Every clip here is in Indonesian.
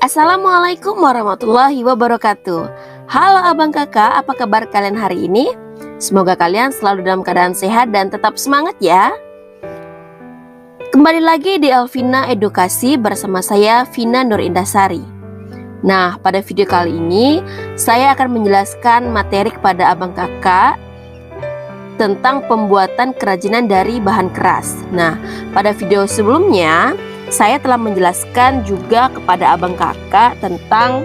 Assalamualaikum warahmatullahi wabarakatuh. Halo abang kakak, apa kabar kalian hari ini? Semoga kalian selalu dalam keadaan sehat dan tetap semangat ya. Kembali lagi di Elvina Edukasi bersama saya Vina Nur Indasari. Nah, pada video kali ini saya akan menjelaskan materi kepada abang kakak tentang pembuatan kerajinan dari bahan keras. Nah, pada video sebelumnya saya telah menjelaskan juga kepada abang kakak tentang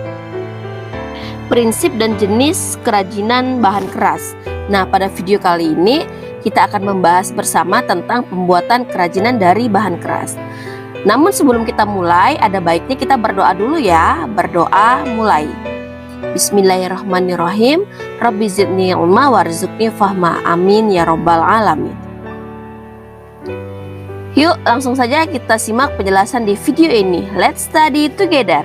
prinsip dan jenis kerajinan bahan keras. Nah, pada video kali ini kita akan membahas bersama tentang pembuatan kerajinan dari bahan keras. Namun sebelum kita mulai, ada baiknya kita berdoa dulu ya. Berdoa mulai. Bismillahirrahmanirrahim. Rabbi zidni ilma warzuqni fahma. Amin ya robbal alamin. Yuk langsung saja kita simak penjelasan di video ini. Let's study together.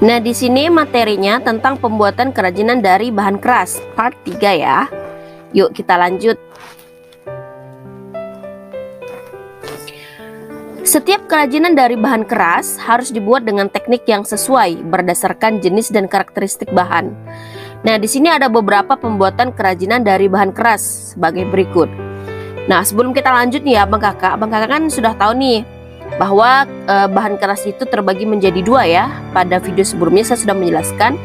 Nah, di sini materinya tentang pembuatan kerajinan dari bahan keras, part 3 ya. Yuk kita lanjut. Setiap kerajinan dari bahan keras harus dibuat dengan teknik yang sesuai berdasarkan jenis dan karakteristik bahan. Nah, di sini ada beberapa pembuatan kerajinan dari bahan keras sebagai berikut. Nah, sebelum kita lanjut nih ya, abang kakak kan sudah tahu nih bahwa bahan keras itu terbagi menjadi dua ya. Pada video sebelumnya saya sudah menjelaskan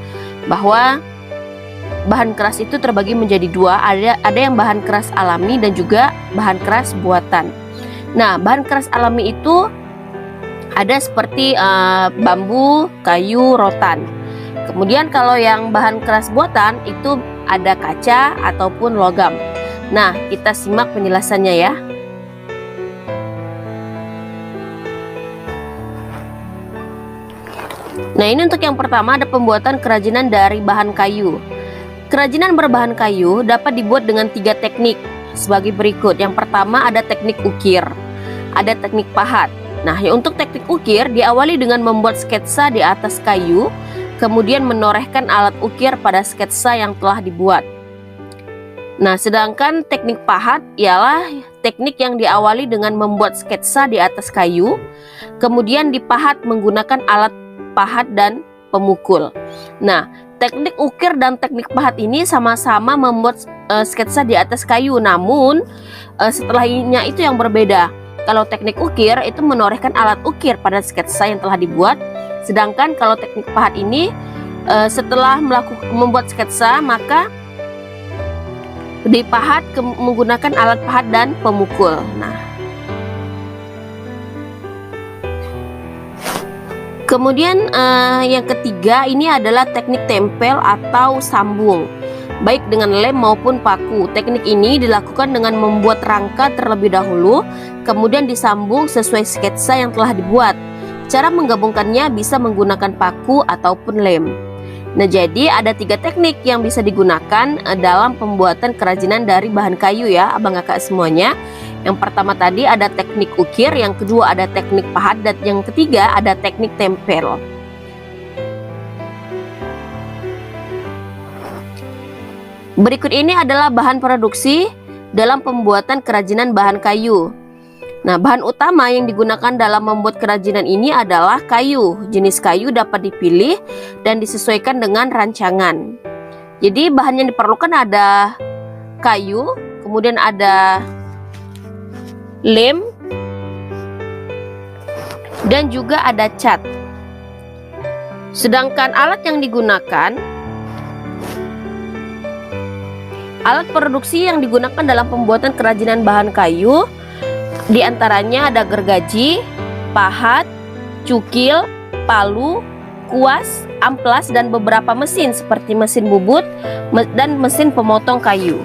bahwa bahan keras itu terbagi menjadi dua. Ada yang bahan keras alami dan juga bahan keras buatan. Nah, bahan keras alami itu ada seperti bambu, kayu, rotan. Kemudian kalau yang bahan keras buatan itu ada kaca ataupun logam. Nah, kita simak penjelasannya ya. Nah, ini untuk yang pertama ada pembuatan kerajinan dari bahan kayu. Kerajinan berbahan kayu dapat dibuat dengan 3 teknik sebagai berikut. Yang pertama ada teknik ukir, ada teknik pahat. Nah, untuk teknik ukir diawali dengan membuat sketsa di atas kayu, kemudian menorehkan alat ukir pada sketsa yang telah dibuat. Nah, sedangkan teknik pahat ialah teknik yang diawali dengan membuat sketsa di atas kayu, kemudian dipahat menggunakan alat pahat dan pemukul. Nah, teknik ukir dan teknik pahat ini sama-sama membuat sketsa di atas kayu, namun setelahnya itu yang berbeda. Kalau teknik ukir itu menorehkan alat ukir pada sketsa yang telah dibuat, sedangkan kalau teknik pahat ini setelah membuat sketsa maka dipahat menggunakan alat pahat dan pemukul. Nah, kemudian yang ketiga ini adalah teknik tempel atau sambung, baik dengan lem maupun paku. Teknik ini dilakukan dengan membuat rangka terlebih dahulu, kemudian disambung sesuai sketsa yang telah dibuat. Cara menggabungkannya bisa menggunakan paku ataupun lem. Nah, jadi ada 3 teknik yang bisa digunakan dalam pembuatan kerajinan dari bahan kayu ya, abang kakak semuanya. Yang pertama tadi ada teknik ukir, yang kedua ada teknik pahat, dan yang ketiga ada teknik tempel. Berikut ini adalah bahan produksi dalam pembuatan kerajinan bahan kayu. Nah, bahan utama yang digunakan dalam membuat kerajinan ini adalah kayu. Jenis kayu dapat dipilih dan disesuaikan dengan rancangan. Jadi bahan yang diperlukan ada kayu, kemudian ada lem, dan juga ada cat. Sedangkan alat yang digunakan, alat produksi yang digunakan dalam pembuatan kerajinan bahan kayu diantaranya ada gergaji, pahat, cukil, palu, kuas, amplas, dan beberapa mesin seperti mesin bubut dan mesin pemotong kayu.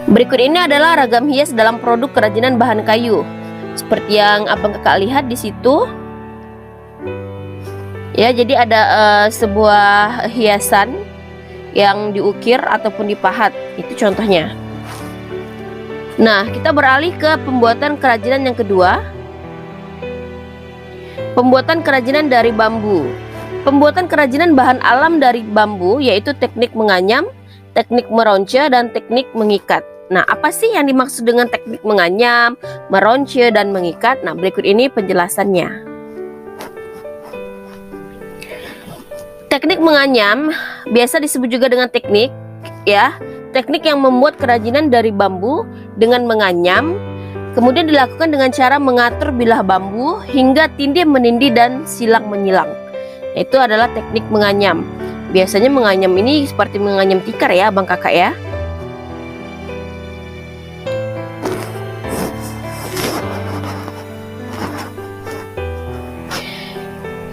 Berikut ini adalah ragam hias dalam produk kerajinan bahan kayu. Seperti yang abang kakak lihat di situ. Ya, jadi ada sebuah hiasan yang diukir ataupun dipahat. Itu contohnya. Nah, kita beralih ke pembuatan kerajinan yang kedua. Pembuatan kerajinan dari bambu. Pembuatan kerajinan bahan alam dari bambu yaitu teknik menganyam, teknik meronce, dan teknik mengikat. Nah, apa sih yang dimaksud dengan teknik menganyam, meronce, dan mengikat? Nah, berikut ini penjelasannya. Teknik menganyam biasa disebut juga dengan teknik teknik yang membuat kerajinan dari bambu dengan menganyam, kemudian dilakukan dengan cara mengatur bilah bambu hingga tindih menindih dan silang menyilang. Itu adalah teknik menganyam. Biasanya menganyam ini seperti menganyam tikar ya, Abang Kakak ya.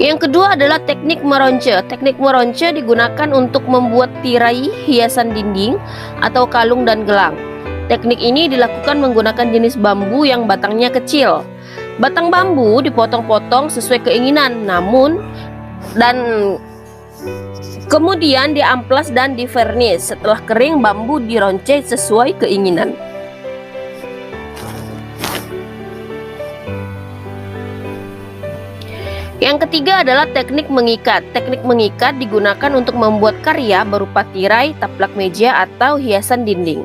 Yang kedua adalah teknik meronce. Teknik meronce digunakan untuk membuat tirai, hiasan dinding, atau kalung dan gelang. Teknik ini dilakukan menggunakan jenis bambu yang batangnya kecil. Batang bambu dipotong-potong sesuai keinginan, dan kemudian diamplas dan divernis. Setelah kering, bambu dironce sesuai keinginan. Yang ketiga adalah teknik mengikat. Teknik mengikat digunakan untuk membuat karya berupa tirai, taplak meja, atau hiasan dinding.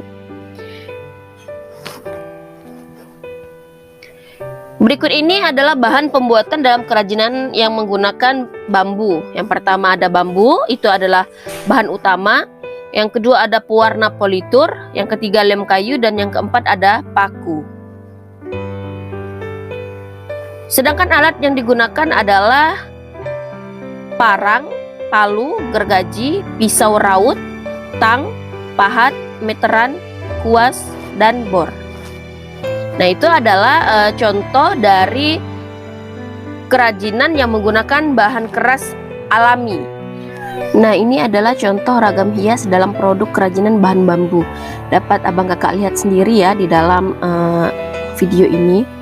Berikut ini adalah bahan pembuatan dalam kerajinan yang menggunakan bambu. Yang pertama ada bambu, itu adalah bahan utama. Yang kedua ada pewarna politur, yang ketiga lem kayu, dan yang keempat ada paku. Sedangkan alat yang digunakan adalah parang, palu, gergaji, pisau raut, tang, pahat, meteran, kuas, dan bor. Nah, itu adalah contoh dari kerajinan yang menggunakan bahan keras alami. Nah, ini adalah contoh ragam hias dalam produk kerajinan bahan bambu. Dapat Abang Kakak lihat sendiri ya di dalam video ini.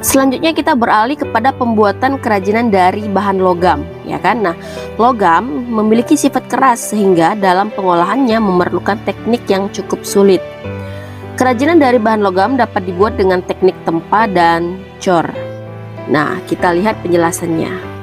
Selanjutnya kita beralih kepada pembuatan kerajinan dari bahan logam, ya kan? Nah, logam memiliki sifat keras sehingga dalam pengolahannya memerlukan teknik yang cukup sulit. Kerajinan dari bahan logam dapat dibuat dengan teknik tempa dan cor. Nah, kita lihat penjelasannya.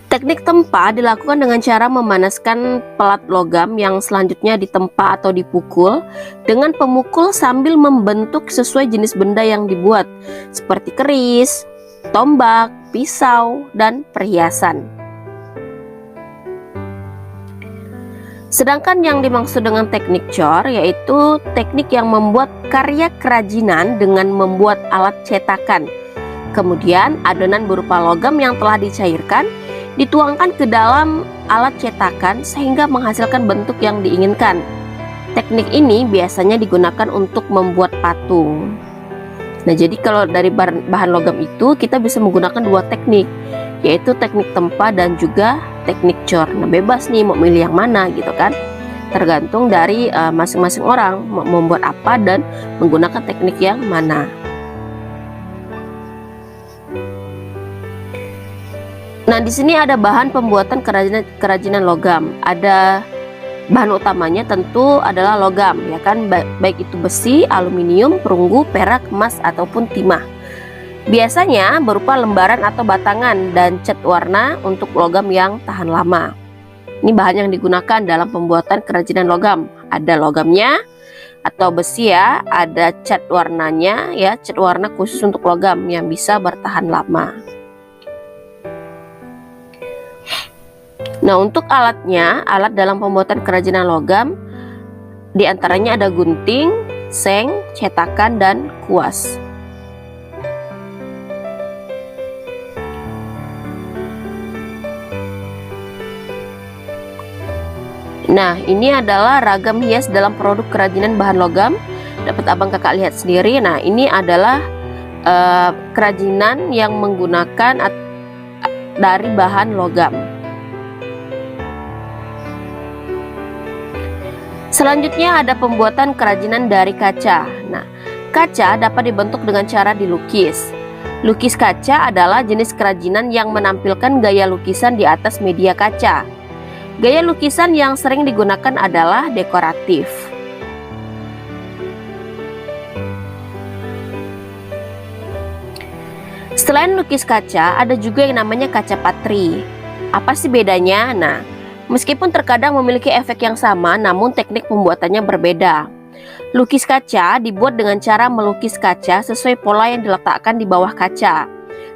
Teknik tempa dilakukan dengan cara memanaskan pelat logam yang selanjutnya ditempa atau dipukul dengan pemukul sambil membentuk sesuai jenis benda yang dibuat, seperti keris, tombak, pisau, dan perhiasan. Sedangkan yang dimaksud dengan teknik cor yaitu teknik yang membuat karya kerajinan dengan membuat alat cetakan. Kemudian adonan berupa logam yang telah dicairkan dituangkan ke dalam alat cetakan sehingga menghasilkan bentuk yang diinginkan. Teknik ini biasanya digunakan untuk membuat patung. Nah, jadi kalau dari bahan logam itu kita bisa menggunakan dua teknik, yaitu teknik tempa dan juga teknik cor. Nah, bebas nih mau milih yang mana gitu kan. Tergantung dari masing-masing orang mau membuat apa dan menggunakan teknik yang mana. Nah, di sini ada bahan pembuatan kerajinan logam. Ada bahan utamanya tentu adalah logam, ya kan, baik itu besi, aluminium, perunggu, perak, emas ataupun timah. Biasanya berupa lembaran atau batangan dan cat warna untuk logam yang tahan lama. Ini bahan yang digunakan dalam pembuatan kerajinan logam. Ada logamnya atau besi ya, ada cat warnanya ya, cat warna khusus untuk logam yang bisa bertahan lama. Nah, untuk alatnya, alat dalam pembuatan kerajinan logam diantaranya ada gunting, seng, cetakan, dan kuas. Nah, ini adalah ragam hias dalam produk kerajinan bahan logam. Dapat Abang Kakak lihat sendiri. Nah, ini adalah kerajinan yang menggunakan dari bahan logam. Selanjutnya ada pembuatan kerajinan dari kaca. Nah, kaca dapat dibentuk dengan cara dilukis. Lukis kaca adalah jenis kerajinan yang menampilkan gaya lukisan di atas media kaca. Gaya lukisan yang sering digunakan adalah dekoratif. Selain lukis kaca, ada juga yang namanya kaca patri. Apa sih bedanya? Nah, meskipun terkadang memiliki efek yang sama, namun teknik pembuatannya berbeda. Lukis kaca dibuat dengan cara melukis kaca sesuai pola yang diletakkan di bawah kaca.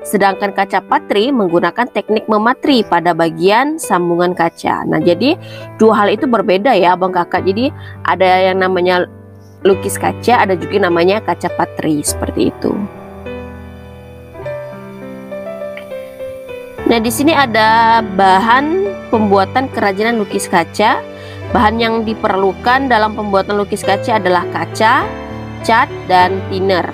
Sedangkan kaca patri menggunakan teknik mematri pada bagian sambungan kaca. Nah, jadi dua hal itu berbeda ya Abang Kakak. Jadi ada yang namanya lukis kaca, ada juga namanya kaca patri, seperti itu. Nah, di sini ada bahan pembuatan kerajinan lukis kaca. Bahan yang diperlukan dalam pembuatan lukis kaca adalah kaca, cat, dan thinner.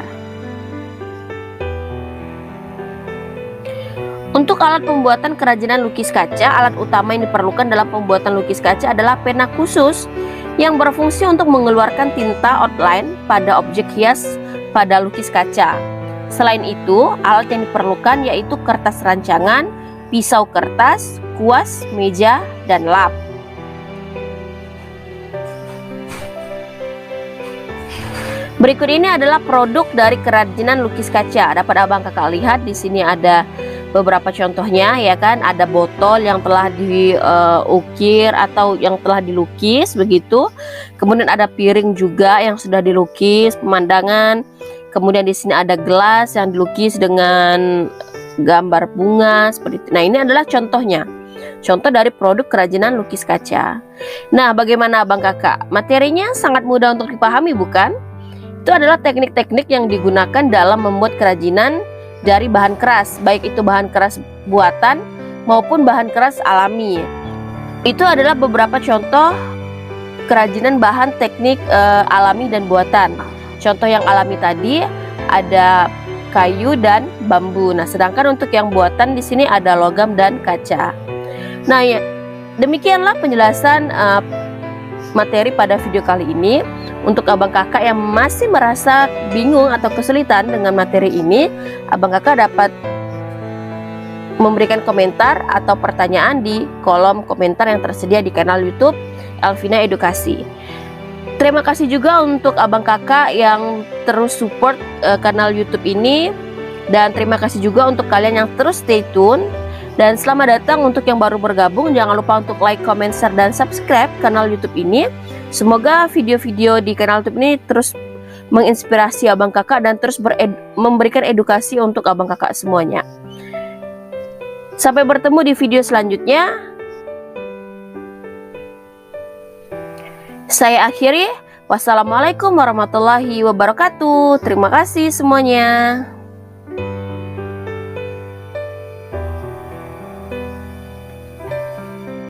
Untuk alat pembuatan kerajinan lukis kaca, alat utama yang diperlukan dalam pembuatan lukis kaca adalah pena khusus yang berfungsi untuk mengeluarkan tinta outline pada objek hias pada lukis kaca. Selain itu, alat yang diperlukan yaitu kertas rancangan, pisau kertas, kuas, meja, dan lap. Berikut ini adalah produk dari kerajinan lukis kaca. Dapat Abang Kakak lihat di sini ada beberapa contohnya ya kan. Ada botol yang telah diukir atau yang telah dilukis begitu. Kemudian ada piring juga yang sudah dilukis, pemandangan. Kemudian di sini ada gelas yang dilukis dengan gambar bunga seperti itu. Nah, ini adalah contohnya. Contoh dari produk kerajinan lukis kaca. Nah, bagaimana Abang Kakak? Materinya sangat mudah untuk dipahami bukan? Itu adalah teknik-teknik yang digunakan dalam membuat kerajinan dari bahan keras, baik itu bahan keras buatan maupun bahan keras alami. Itu adalah beberapa contoh kerajinan bahan teknik alami dan buatan. Contoh yang alami tadi ada kayu dan bambu. Nah, sedangkan untuk yang buatan di sini ada logam dan kaca. Nah, ya, demikianlah penjelasan materi pada video kali ini. Untuk Abang Kakak yang masih merasa bingung atau kesulitan dengan materi ini, Abang Kakak dapat memberikan komentar atau pertanyaan di kolom komentar yang tersedia di kanal YouTube Elvina Edukasi. Terima kasih juga untuk Abang Kakak yang terus support kanal YouTube ini, dan terima kasih juga untuk kalian yang terus stay tune. Dan selamat datang untuk yang baru bergabung. Jangan lupa untuk like, comment, share, dan subscribe kanal YouTube ini. Semoga video-video di kanal YouTube ini terus menginspirasi Abang Kakak dan terus memberikan edukasi untuk Abang Kakak semuanya. Sampai bertemu di video selanjutnya. Saya akhiri. Wassalamualaikum warahmatullahi wabarakatuh. Terima kasih semuanya.